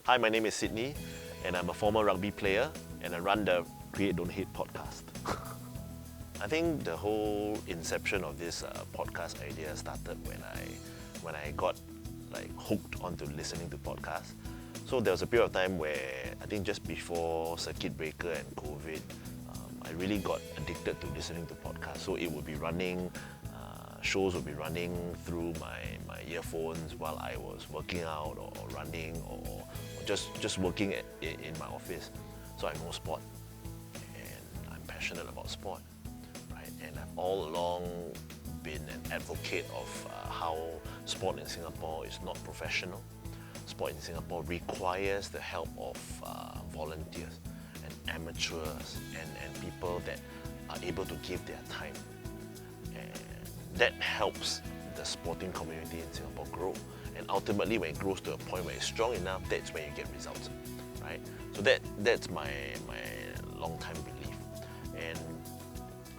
Hi, my name is Sidney, and I'm a former rugby player, and I run the Create Don't Hate podcast. I think the whole inception of this podcast idea started when I got hooked onto listening to podcasts. So there was a period of time where I think just before circuit breaker and COVID, I really got addicted to listening to podcasts. So it would be running, shows would be running through my earphones while I was working out or running or just working in my office. So I know sport and I'm passionate about sport, right? And I've all along been an advocate of how sport in Singapore is not professional. Sport in Singapore requires the help of volunteers and amateurs and people that are able to give their time. And that helps the sporting community in Singapore grow. And ultimately, when it grows to a point where it's strong enough, that's when you get results, right? So that's my long-time belief. And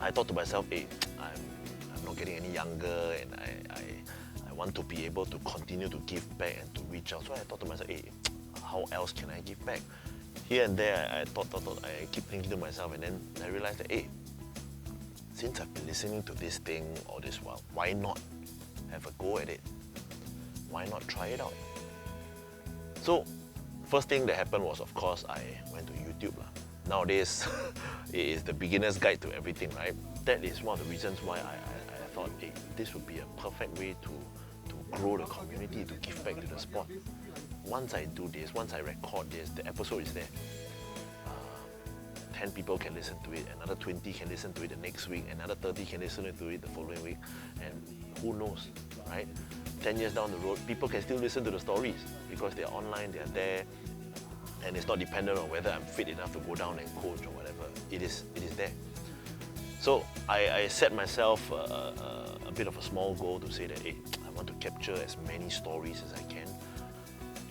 I thought to myself, hey, I'm not getting any younger, and I want to be able to continue to give back and to reach out. So I thought to myself, hey, how else can I give back? Here and there, I thought, I keep thinking to myself, and then I realized that, hey, since I've been listening to this thing all this while, why not have a go at it? Why not try it out? So, first thing that happened was, of course, I went to YouTube. Nowadays, it is the beginner's guide to everything, right? That is one of the reasons why I thought, hey, this would be a perfect way to grow the community, to give back to the sport. Once I do this, once I record this, the episode is there. 10 people can listen to it, another 20 can listen to it the next week, another 30 can listen to it the following week, and who knows, right? 10 years down the road, people can still listen to the stories because they're online, they're there, and it's not dependent on whether I'm fit enough to go down and coach or whatever. It is there. So I set myself a bit of a small goal to say that, hey, I want to capture as many stories as I can.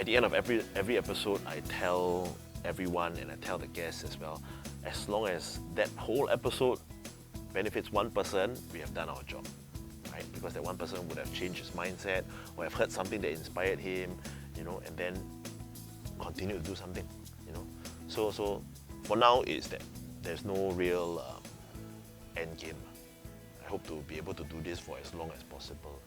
At the end of every episode, I tell everyone and I tell the guests as well, as long as that whole episode benefits one person, we have done our job, right? Because that one person would have changed his mindset or have heard something that inspired him, and then continue to do something, So for now, it's that there's no real end game. I hope to be able to do this for as long as possible.